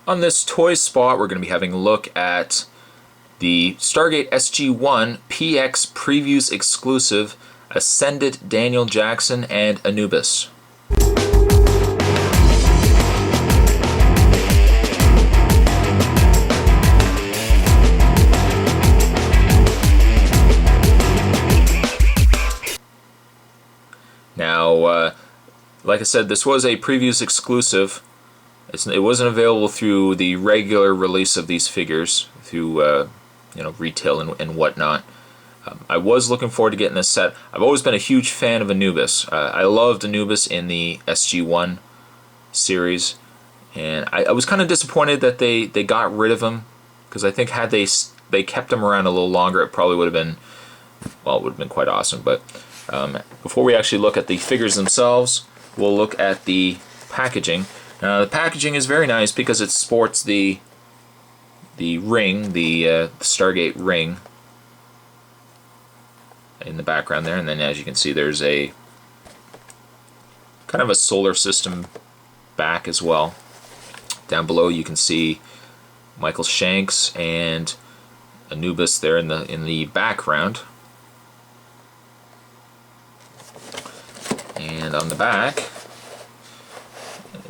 On this toy spot, we're going to be having a look at the Stargate SG-1 PX Previews exclusive Ascended Daniel Jackson and Anubis. Now, like I said, this was a Previews exclusive. It wasn't available through the regular release of these figures, through retail and whatnot. I was looking forward to getting this set. I've always been a huge fan of Anubis. I loved Anubis in the SG-1 series, and I was kind of disappointed that they got rid of him, because I think had they kept him around a little longer, it probably would have been, well, it would have been quite awesome. But before we actually look at the figures themselves, we'll look at the packaging. The packaging is very nice because it sports the ring, the Stargate ring in the background there, and then as you can see there's a kind of a solar system back as well. Down below you can see Michael Shanks and Anubis there in the background. And on the back,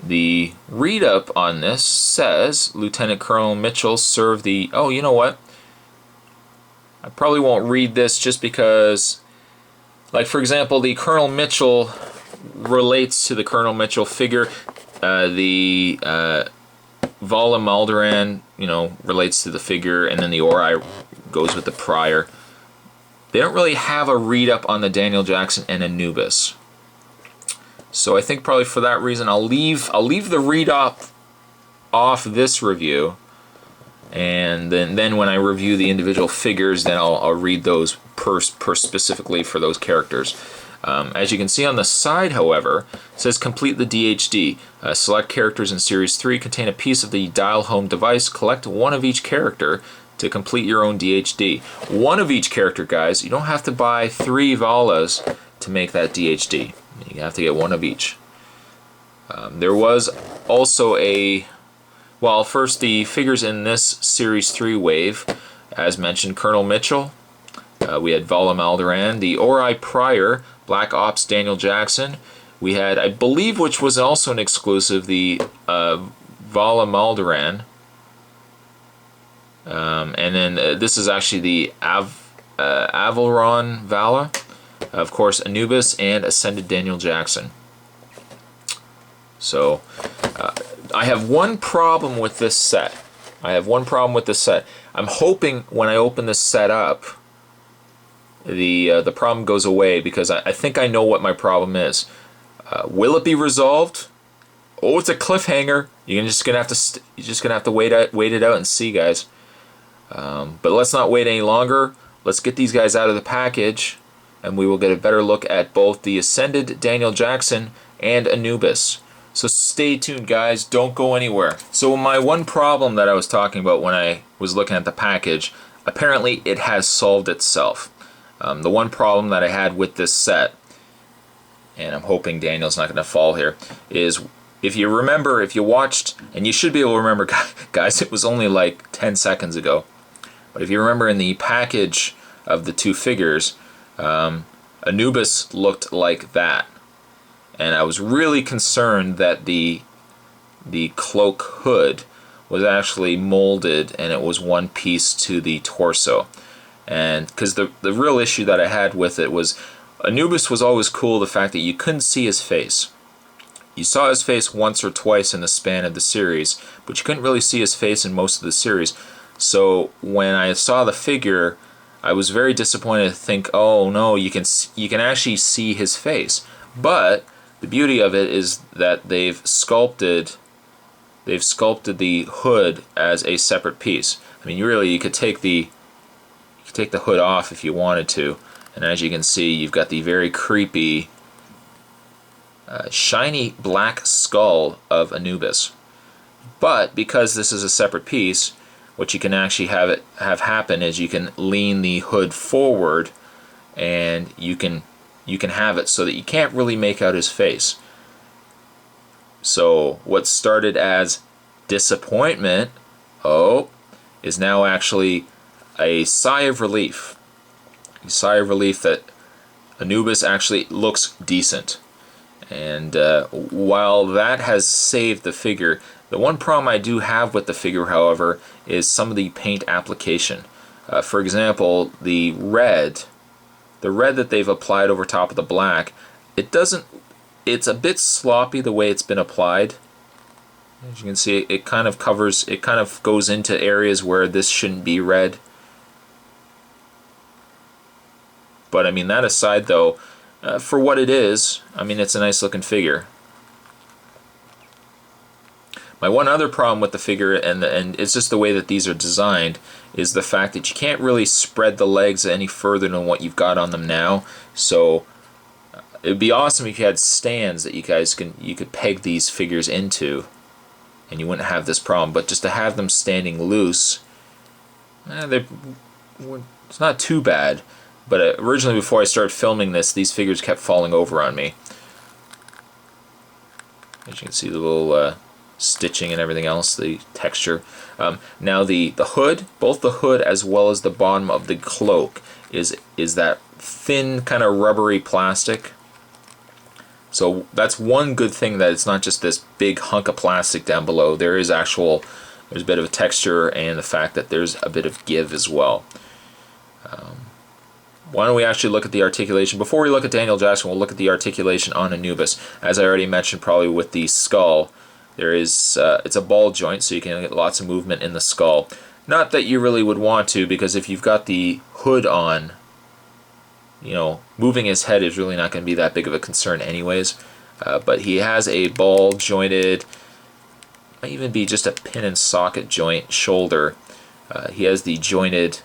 the read-up on this says Lieutenant Colonel Mitchell served the... Oh, you know what? I probably won't read this just because, like, for example, the Colonel Mitchell relates to the Colonel Mitchell figure. The Vala Maldoran, relates to the figure, and then the Ori goes with the prior. They don't really have a read-up on the Daniel Jackson and Anubis. So I think probably for that reason I'll leave the read-up off this review, and then when I review the individual figures, then I'll read those per specifically for those characters. As you can see on the side, however, it says complete the DHD. Select characters in Series 3 contain a piece of the dial home device. Collect one of each character to complete your own DHD. One of each character, guys. You don't have to buy 3 Valas to make that DHD. You have to get one of each. There was also first the figures in this Series 3 wave, as mentioned, Colonel Mitchell, we had Vala Maldoran, the Ori Prior, Black Ops Daniel Jackson, we had, I believe, which was also an exclusive, the Vala Maldoran, and then this is actually the Avalron Vala, of course, Anubis, and Ascended Daniel Jackson. So, I have one problem with this set. I'm hoping when I open this set up, the problem goes away, because I think I know what my problem is. Will it be resolved? Oh, it's a cliffhanger. You're just gonna have to wait it out and see, guys. But let's not wait any longer. Let's get these guys out of the package, and we will get a better look at both the Ascended Daniel Jackson and Anubis. So stay tuned, guys. Don't go anywhere. So my one problem that I was talking about when I was looking at the package, apparently it has solved itself. The one problem that I had with this set, and I'm hoping Daniel's not going to fall here, is if you remember, if you watched, and you should be able to remember, guys, it was only like 10 seconds ago, but if you remember in the package of the two figures, Anubis looked like that, and I was really concerned that the cloak hood was actually molded and it was one piece to the torso. And because the real issue that I had with it was Anubis was always cool, the fact that you couldn't see his face. You saw his face once or twice in the span of the series, but you couldn't really see his face in most of the series. So when I saw the figure, I was very disappointed to think, oh no, you can actually see his face. But the beauty of it is that they've sculpted the hood as a separate piece. I mean, you could take the hood off if you wanted to, and as you can see, you've got the very creepy shiny black skull of Anubis. But because this is a separate piece, what you can actually have happen is you can lean the hood forward, and you can have it so that you can't really make out his face. So what started as disappointment, oh, is now actually a sigh of relief. A sigh of relief that Anubis actually looks decent. And while that has saved the figure, the one problem I do have with the figure, however, is some of the paint application. For example, the red that they've applied over top of the black, it's a bit sloppy the way it's been applied. As you can see, it kind of goes into areas where this shouldn't be red. But I mean, that aside though, for what it is, I mean, it's a nice looking figure. My one other problem with the figure, and it's just the way that these are designed, is the fact that you can't really spread the legs any further than what you've got on them now. So it would be awesome if you had stands that you could peg these figures into, and you wouldn't have this problem. But just to have them standing loose, it's not too bad. But originally, before I started filming this, these figures kept falling over on me. As you can see, the little stitching and everything else, the texture. Now the hood, both the hood as well as the bottom of the cloak, is that thin kind of rubbery plastic. So that's one good thing, that it's not just this big hunk of plastic down below. There's a bit of a texture, and the fact that there's a bit of give as well. Why don't we actually look at the articulation? Before we look at Daniel Jackson, we'll look at the articulation on Anubis. As I already mentioned, probably with the skull, it's a ball joint, so you can get lots of movement in the skull. Not that you really would want to, because if you've got the hood on, moving his head is really not going to be that big of a concern anyways. But he has a ball jointed, might even be just a pin and socket joint shoulder. He has the jointed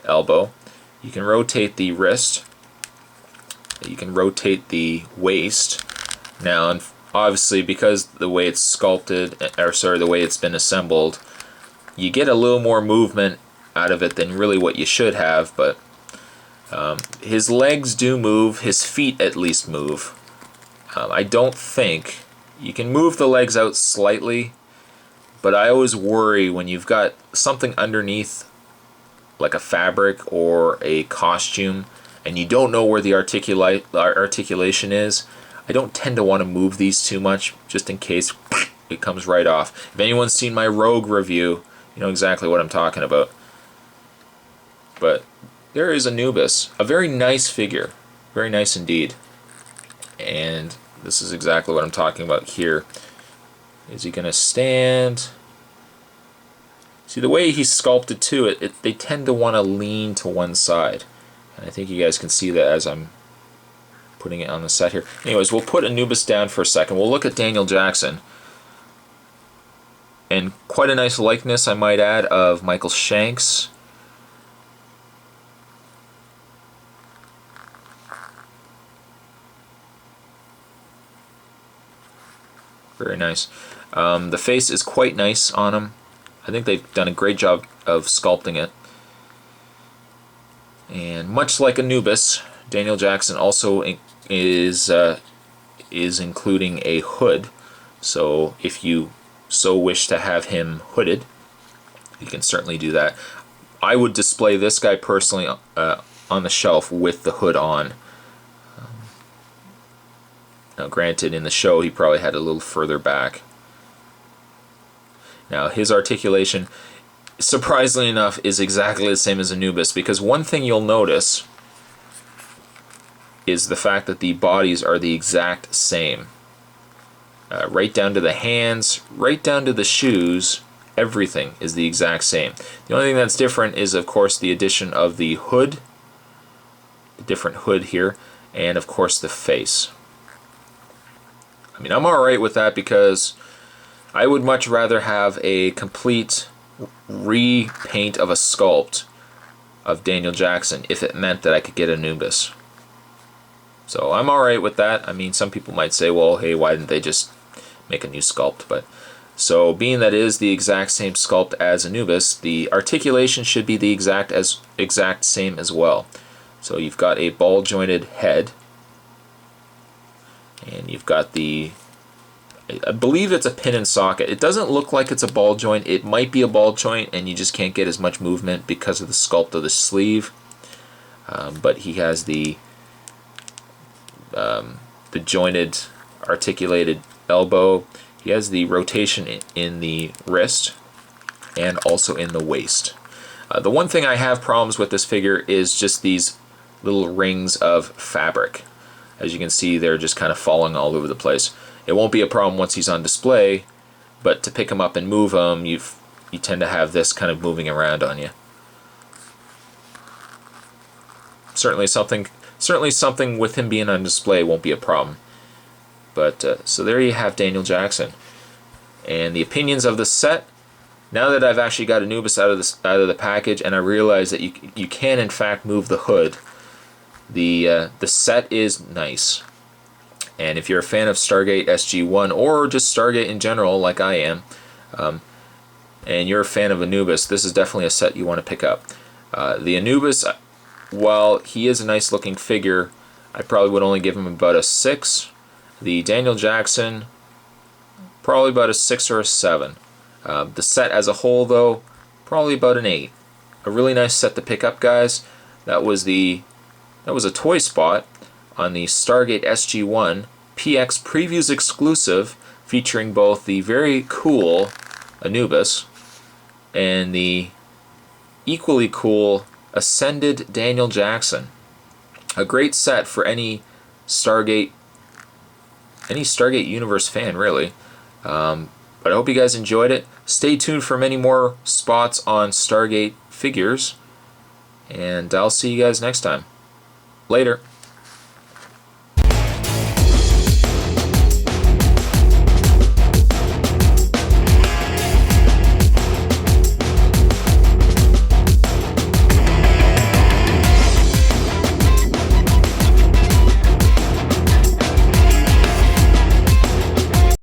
elbow. You can rotate the wrist. You can rotate the waist. Now, obviously, because the way it's sculpted, the way it's been assembled, you get a little more movement out of it than really what you should have. But his legs do move. His feet at least move. I don't think you can move the legs out slightly, but I always worry when you've got something underneath, like a fabric or a costume, and you don't know where the articulation is. I don't tend to want to move these too much, just in case it comes right off. If anyone's seen my Rogue review, you know exactly what I'm talking about. But there is Anubis, a very nice figure, very nice indeed. And this is exactly what I'm talking about here. Is he going to stand? See, the way he's sculpted too, they tend to want to lean to one side. And I think you guys can see that as I'm putting it on the set here. Anyways, we'll put Anubis down for a second. We'll look at Daniel Jackson. And quite a nice likeness, I might add, of Michael Shanks. Very nice. The face is quite nice on him. I think they've done a great job of sculpting it. And much like Anubis, Daniel Jackson also is including a hood. So if you so wish to have him hooded, you can certainly do that. I would display this guy personally on the shelf with the hood on. Now granted, in the show he probably had a little further back. Now his articulation, surprisingly enough, is exactly the same as Anubis, because one thing you'll notice is the fact that the bodies are the exact same. Right down to the hands, right down to the shoes, everything is the exact same. The only thing that's different is, of course, the addition of the hood, the different hood here, and of course the face. I mean, I'm alright with that, because I would much rather have a complete repaint of a sculpt of Daniel Jackson if it meant that I could get Anubis. So I'm alright with that. I mean, some people might say, well, hey, why didn't they just make a new sculpt? But so being that it is the exact same sculpt as Anubis, the articulation should be the exact same as well. So you've got a ball jointed head, and you've got the I believe it's a pin and socket. It doesn't look like it's a ball joint. It might be a ball joint, and you just can't get as much movement because of the sculpt of the sleeve. But he has the jointed, articulated elbow. He has the rotation in the wrist and also in the waist. The one thing I have problems with this figure is just these little rings of fabric. As you can see, they're just kind of falling all over the place. It won't be a problem once he's on display, but to pick him up and move him, you tend to have this kind of moving around on you. Certainly something with him being on display won't be a problem. But so there you have Daniel Jackson. And the opinions of the set. Now that I've actually got Anubis out of the package, and I realize that you can in fact move the hood, the set is nice. And if you're a fan of Stargate SG-1 or just Stargate in general, like I am, and you're a fan of Anubis, this is definitely a set you want to pick up. The Anubis, while he is a nice looking figure, I probably would only give him about a 6. The Daniel Jackson, probably about a 6 or a 7. The set as a whole, though, probably about an 8. A really nice set to pick up, guys. That was a toy spot on the Stargate SG-1 PX Previews exclusive, featuring both the very cool Anubis and the equally cool Ascended Daniel Jackson. A great set for any Stargate universe fan, really. But I hope you guys enjoyed it. Stay tuned for many more spots on Stargate figures, and I'll see you guys next time. Later.